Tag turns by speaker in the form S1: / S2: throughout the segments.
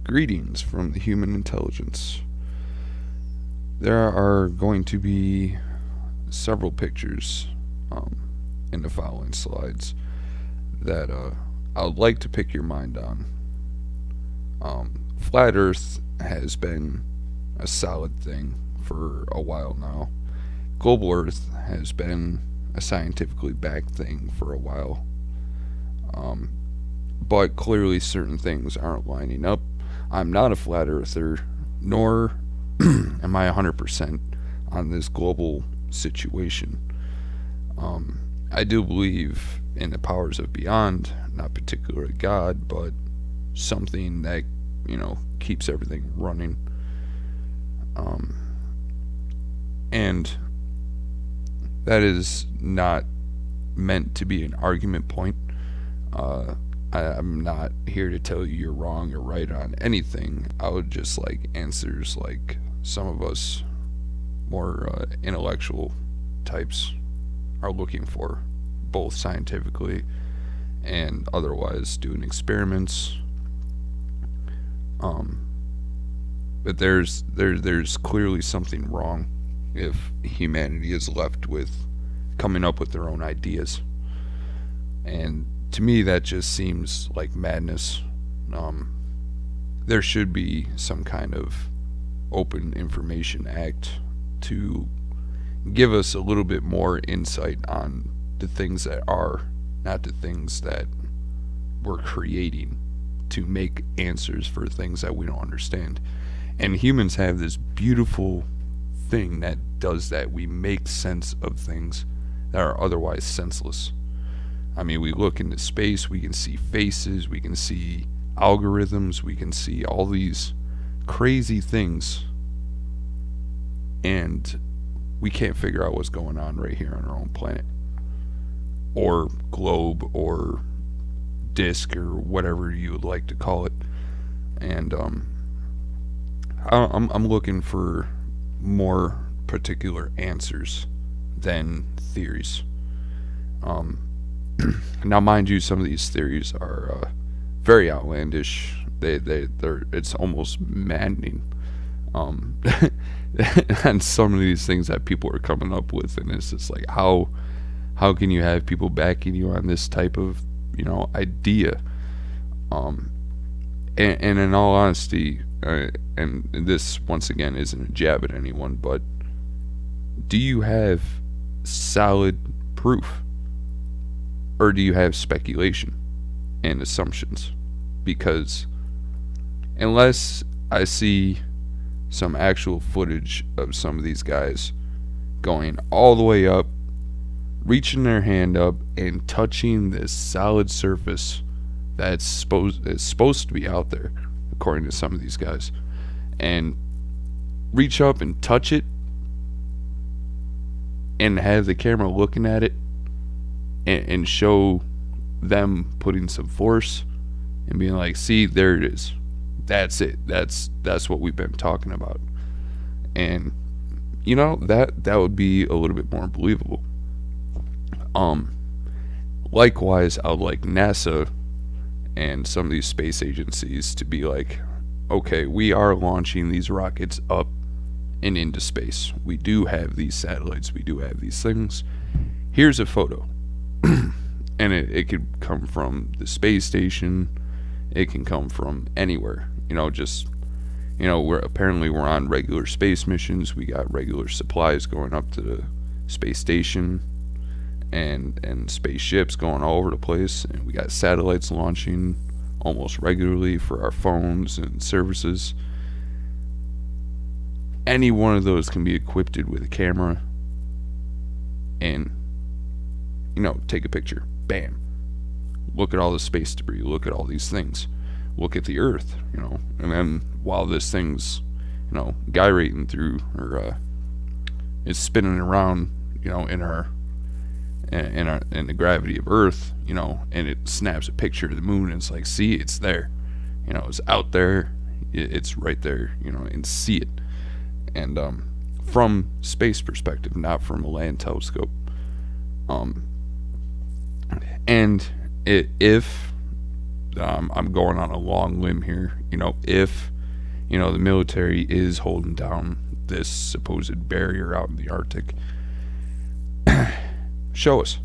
S1: Greetings from the human intelligence. There are going to be several pictures in the following slides that I would like to pick your mind on. Flat Earth has been a solid thing for a while now. Global Earth has been a scientifically backed thing for a while. But clearly certain things aren't lining up. I'm not a flat earther, nor am I 100% on this global situation. I do believe in the powers of beyond, not particularly God, but something that, keeps everything running. And that is not meant to be an argument point. I'm not here to tell you you're wrong or right on anything. I would just like answers like some of us more intellectual types are looking for, both scientifically and otherwise, doing experiments. But there's clearly something wrong if humanity is left with coming up with their own ideas. And to me, that just seems like madness. There should be some kind of open information act to give us a little bit more insight on the things that are, not the things that we're creating to make answers for things that we don't understand. And humans have this beautiful thing that does that. We make sense of things that are otherwise senseless. I mean, we look into space, we can see faces, we can see algorithms, we can see all these crazy things, and we can't figure out what's going on right here on our own planet, or globe, or disk, or whatever you would like to call it. And I'm looking for more particular answers than theories. Now, mind you, some of these theories are very outlandish. They're it's almost maddening. And some of these things that people are coming up with, and it's just like, how can you have people backing you on this type of idea? And in all honesty, and this once again isn't a jab at anyone, but do you have solid proof? Or do you have speculation and assumptions? Because unless I see some actual footage of some of these guys going all the way up, reaching their hand up and touching this solid surface that's supposed to be out there, according to some of these guys, and reach up and touch it and have the camera looking at it, and show them putting some force and being like, see, there it is. That's it. That's what we've been talking about. And that would be a little bit more believable. Likewise, I would like NASA and some of these space agencies to be like, okay, we are launching these rockets up and into space. We do have these satellites. We do have these things. Here's a photo. And it could come from the space station. It can come from anywhere. We're on regular space missions. We got regular supplies going up to the space station, and spaceships going all over the place, and we got satellites launching almost regularly for our phones and services. Any one of those can be equipped with a camera and take a picture. Bam. Look at all the space debris. Look at all these things. Look at the Earth, and then while this thing's, gyrating through, or is spinning around, in the gravity of Earth, and it snaps a picture of the moon, and it's like, see, it's there, it's out there, it's right there, and see it, and from space perspective, not from a land telescope. And if I'm going on a long limb here. If the military is holding down this supposed barrier out in the Arctic, show us.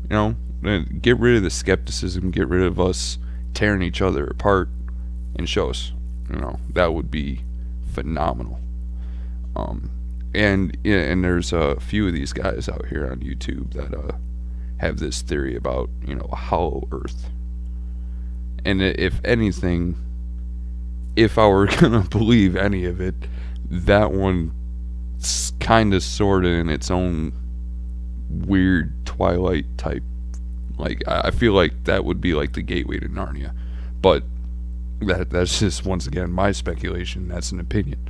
S1: Get rid of the skepticism, get rid of us tearing each other apart, and show us. That would be phenomenal. And there's a few of these guys out here on YouTube that have this theory about a hollow Earth. And if anything, if I were gonna believe any of it, that one's kind of sorta in its own weird Twilight type. Like, I feel like that would be like the gateway to Narnia, but that's just, once again, my speculation. That's an opinion.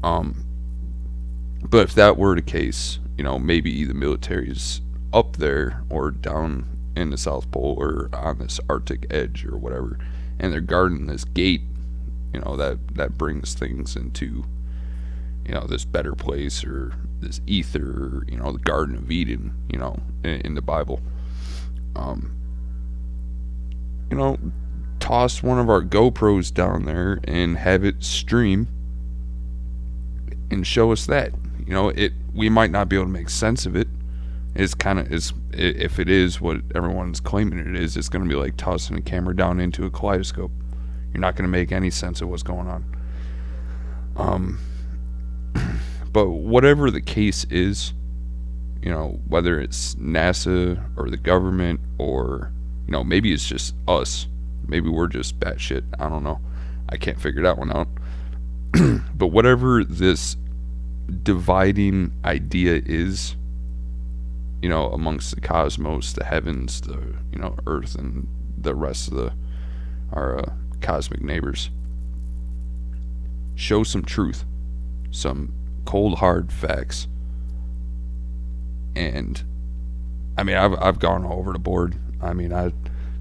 S1: But if that were the case, maybe the military is up there or down in the South Pole or on this Arctic edge or whatever, and they're guarding this gate, that brings things into, this better place, or this ether, the Garden of Eden, in the Bible. Toss one of our GoPros down there and have it stream and show us that. We might not be able to make sense of it. It's kind of, if it is what everyone's claiming it is, it's going to be like tossing a camera down into a kaleidoscope. You're not going to make any sense of what's going on. But whatever the case is, whether it's NASA or the government, or maybe it's just us, maybe we're just batshit, I don't know, I can't figure that one out. But whatever this dividing idea is, amongst the cosmos, the heavens, the Earth, and the rest of our cosmic neighbors, show some truth, some cold hard facts. And I mean, I've gone all over the board. I mean,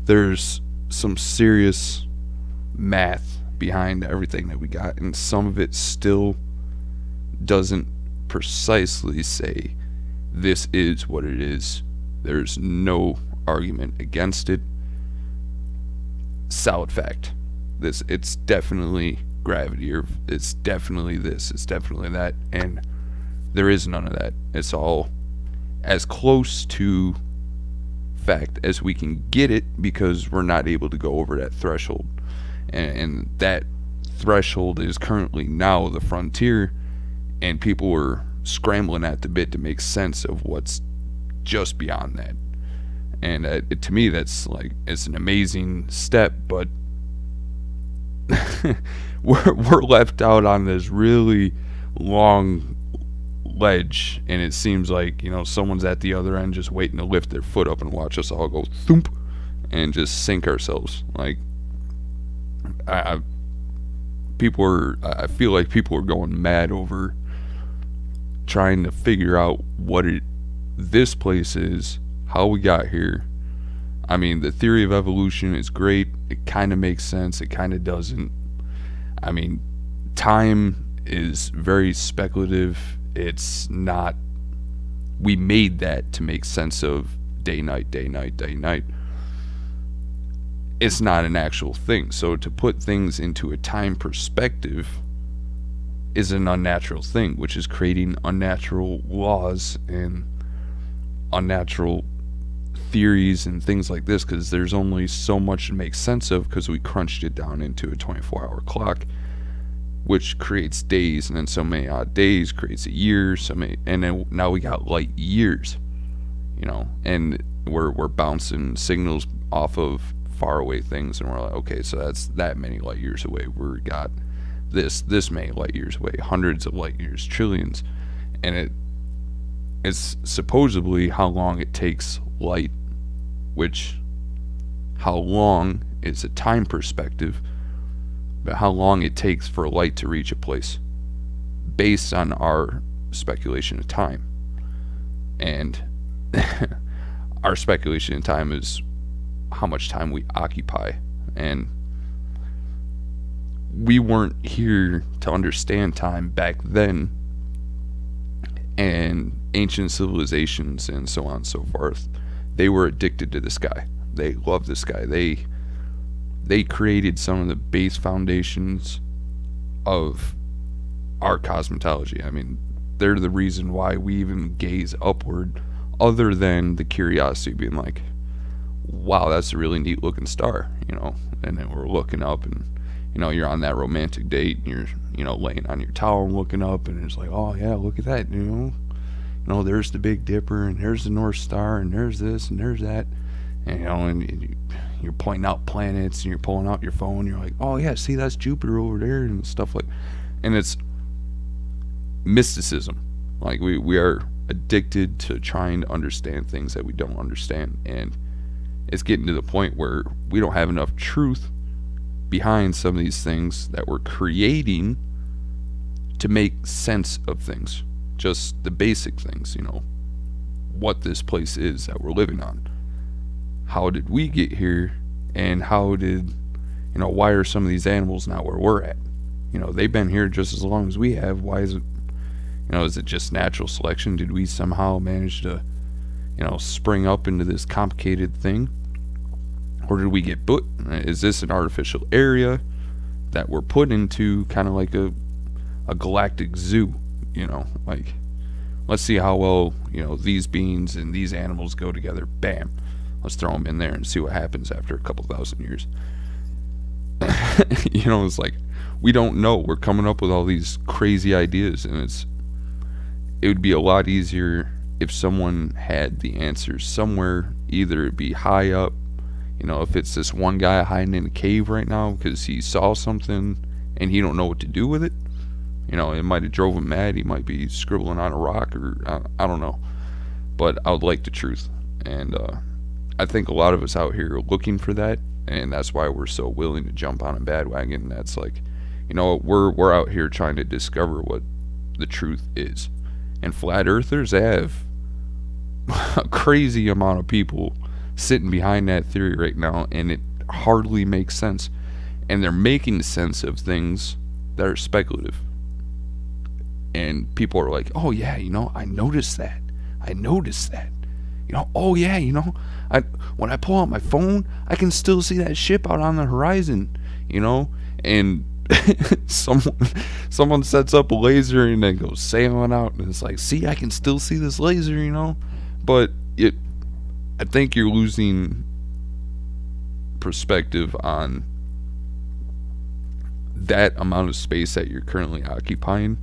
S1: there's some serious math behind everything that we got, and some of it still doesn't precisely say this is what it is. There's no argument against it. Solid fact. It's definitely gravity, or it's definitely this, it's definitely that, and there is none of that. It's all as close to fact as we can get it, because we're not able to go over that threshold, and that threshold is currently now the frontier, and people are scrambling at the bit to make sense of what's just beyond that. And to me, that's like, it's an amazing step, but we're left out on this really long ledge, and it seems like someone's at the other end just waiting to lift their foot up and watch us all go thump and just sink ourselves. Like, I feel like people are going mad over trying to figure out what this place is, how we got here. I mean, the theory of evolution is great. It kind of makes sense. It kind of doesn't. I mean, time is very speculative. It's not. We made that to make sense of day, night, day, night, day, night. It's not an actual thing. So to put things into a time perspective is an unnatural thing, which is creating unnatural laws and unnatural theories and things like this, because there's only so much to make sense of, because we crunched it down into a 24-hour clock, which creates days, and then so many odd days creates a year, and then now we got light years, and we're bouncing signals off of far away things, and we're like, okay, so that's that many light years away. We got this many light years away, hundreds of light years, trillions, and it's supposedly how long it takes light, which, how long is a time perspective, but how long it takes for light to reach a place based on our speculation of time. And our speculation of time is how much time we occupy, and we weren't here to understand time back then, and ancient civilizations and so on and so forth, they were addicted to the sky. They loved the sky. They they created some of the base foundations of our cosmetology. I mean, they're the reason why we even gaze upward, other than the curiosity being like, wow, that's a really neat looking star, and then we're looking up, and you're on that romantic date, and you're laying on your towel and looking up, and it's like, oh yeah, look at that, there's the Big Dipper, and there's the North Star, and there's this and there's that, and you're pointing out planets, and you're pulling out your phone, you're like, oh yeah, see, that's Jupiter over there, and stuff like, and it's mysticism. Like, we are addicted to trying to understand things that we don't understand, and it's getting to the point where we don't have enough truth behind some of these things that we're creating to make sense of things. Just the basic things, what this place is that we're living on. How did we get here, and why are some of these animals not where we're at? They've been here just as long as we have. Why is it, is it just natural selection? Did we somehow manage to, spring up into this complicated thing? Or did we get put? Is this an artificial area that we're put into, kind of like a galactic zoo? Like, let's see how well, these beings and these animals go together. Bam. Let's throw them in there and see what happens after a couple thousand years. It's like, we don't know. We're coming up with all these crazy ideas, and it would be a lot easier if someone had the answers somewhere. Either it be high up, if it's this one guy hiding in a cave right now because he saw something and he don't know what to do with it. It might have drove him mad. He might be scribbling on a rock, or I don't know. But I would like the truth, and I think a lot of us out here are looking for that, and that's why we're so willing to jump on a bandwagon. That's like, we're out here trying to discover what the truth is. And flat earthers have a crazy amount of people sitting behind that theory right now, and it hardly makes sense. And they're making sense of things that are speculative. And people are like, oh yeah, I noticed that. Oh yeah, when I pull out my phone, I can still see that ship out on the horizon, and someone sets up a laser and then goes sailing out, and it's like, see, I can still see this laser, but I think you're losing perspective on that amount of space that you're currently occupying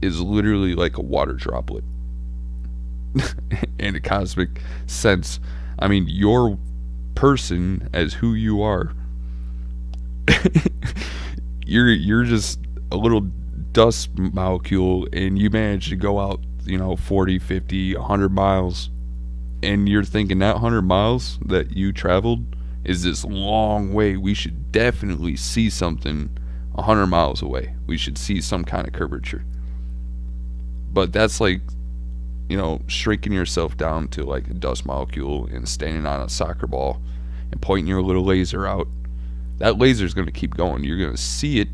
S1: is literally like a water droplet in a cosmic sense. I mean, your person as who you are, you're just a little dust molecule, and you manage to go out 40, 50, 100 miles, and you're thinking that 100 miles that you traveled is this long way. We should definitely see something 100 miles away. We should see some kind of curvature. But that's like, shrinking yourself down to like a dust molecule and standing on a soccer ball and pointing your little laser out. That laser is going to keep going. You're going to see it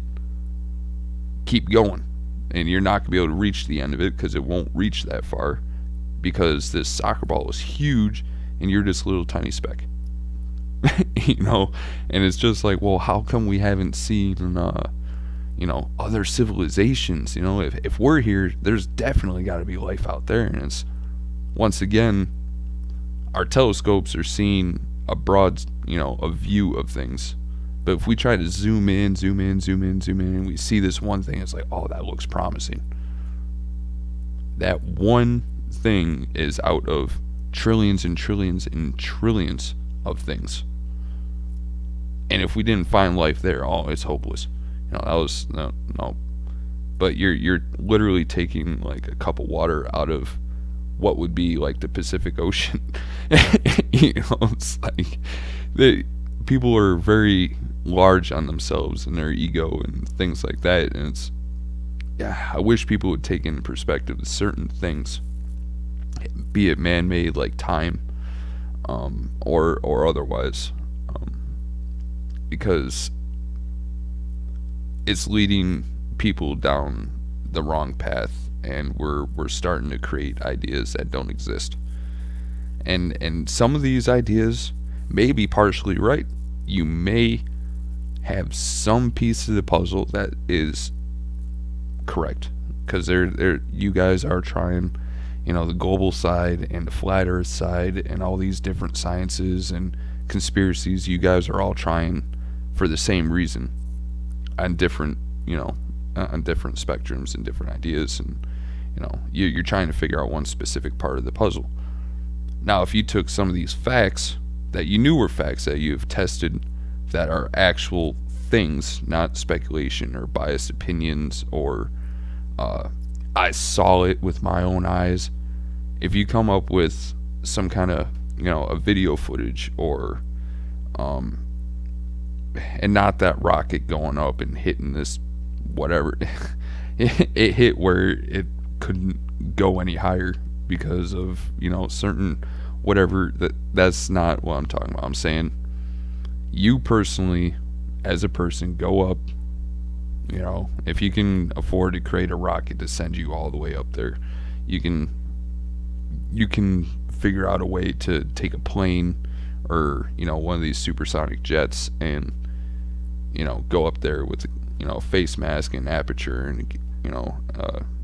S1: keep going, and you're not going to be able to reach the end of it because it won't reach that far, because this soccer ball is huge and you're just a little tiny speck. And it's just like, well, how come we haven't seen other civilizations? If we're here, there's definitely got to be life out there. And it's, once again, our telescopes are seeing a broad a view of things. But if we try to zoom in, and we see this one thing, it's like, oh, that looks promising. That one thing is out of trillions and trillions and trillions of things. And if we didn't find life there, oh, it's hopeless. That was no. But you're literally taking like a cup of water out of what would be like the Pacific Ocean. It's like people are very large on themselves and their ego and things like that. And it's, I wish people would take into perspective certain things, be it man-made like time, or otherwise, because it's leading people down the wrong path, and we're starting to create ideas that don't exist. And some of these ideas may be partially right. you may have some piece of the puzzle that is correct, because you guys are trying, the global side and the flat earth side and all these different sciences and conspiracies. You guys are all trying for the same reason on different, on different spectrums and different ideas, and you're trying to figure out one specific part of the puzzle. Now, if you took some of these facts that you knew were facts that you've tested, that are actual things, not speculation or biased opinions or I saw it with my own eyes. If you come up with some kind of, a video footage or, and not that rocket going up and hitting this, whatever, it hit where it couldn't go any higher because of, certain whatever, that's not what I'm talking about. I'm saying you personally, as a person, go up, if you can afford to create a rocket to send you all the way up there, you can figure out a way to take a plane or, one of these supersonic jets and, go up there with, a face mask and aperture and,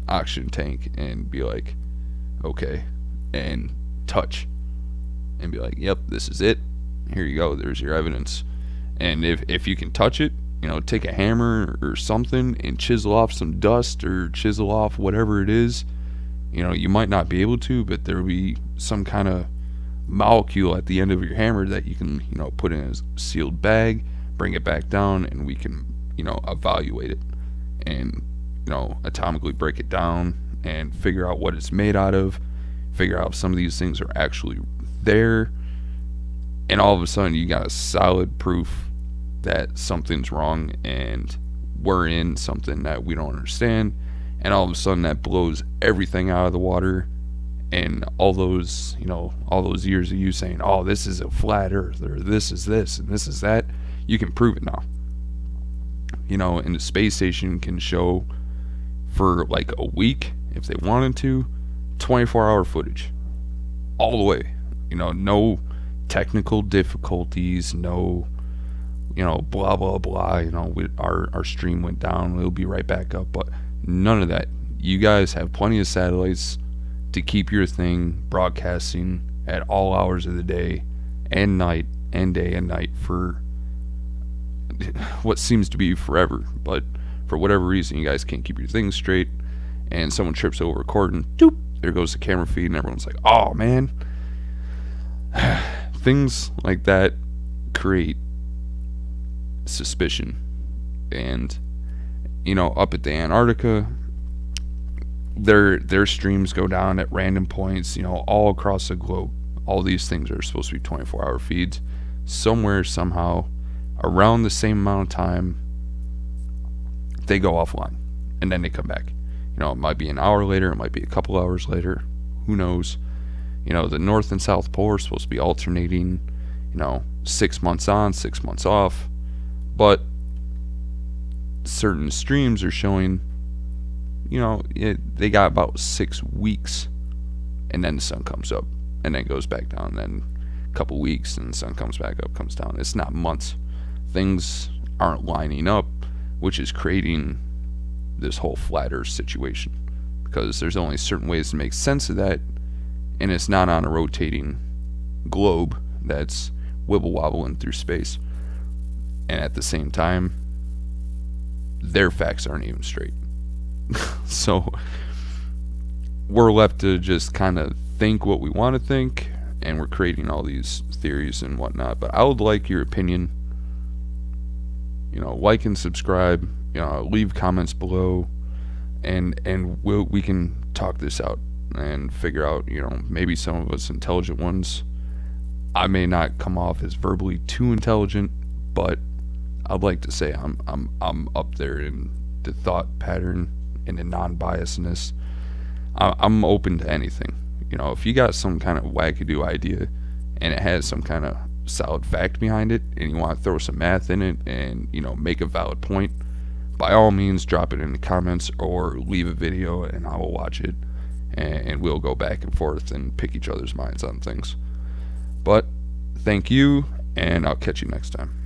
S1: oxygen tank and be like, okay, and touch and be like, yep, this is it. Here you go. There's your evidence. And if you can touch it, take a hammer or something and chisel off some dust or chisel off whatever it is. You might not be able to, but there will be some kind of molecule at the end of your hammer that you can, put in a sealed bag, bring it back down, and we can, evaluate it and, atomically break it down and figure out what it's made out of, figure out if some of these things are actually there. And all of a sudden you got a solid proof that something's wrong and we're in something that we don't understand. And all of a sudden that blows everything out of the water. And all those years of you saying, oh, this is a flat earth, or this is this and this is that, you can prove it now. And the space station can show for like a week, if they wanted to, 24-hour footage all the way. No technical difficulties, no, blah blah blah. Our stream went down, we'll be right back up. But none of that. You guys have plenty of satellites to keep your thing broadcasting at all hours of the day and night and day and night for what seems to be forever. But for whatever reason, you guys can't keep your thing straight, and someone trips over a cord and doop, there goes the camera feed, and everyone's like, oh man. Things like that create suspicion. And up at the Antarctica, their streams go down at random points, all across the globe. All these things are supposed to be 24-hour feeds. Somewhere, somehow, around the same amount of time, they go offline and then they come back. It might be an hour later, it might be a couple hours later, who knows. The North and South Pole are supposed to be alternating, 6 months on, 6 months off. But certain streams are showing, they got about 6 weeks, and then the sun comes up, and then goes back down, and then a couple weeks, and the sun comes back up, comes down. It's not months. Things aren't lining up, which is creating this whole flat earth situation, because there's only certain ways to make sense of that, and it's not on a rotating globe that's wibble wobbling through space. And at the same time, their facts aren't even straight. So we're left to just kind of think what we want to think, and we're creating all these theories and whatnot. But I would like your opinion. Like and subscribe. Leave comments below, and we can talk this out and figure out, maybe some of us intelligent ones, I may not come off as verbally too intelligent, but I'd like to say I'm up there in the thought pattern and the non-biasedness. I'm open to anything. If you got some kind of wackadoo idea and it has some kind of solid fact behind it, and you want to throw some math in it and make a valid point, by all means drop it in the comments or leave a video and I will watch it, and we'll go back and forth and pick each other's minds on things. But thank you, and I'll catch you next time.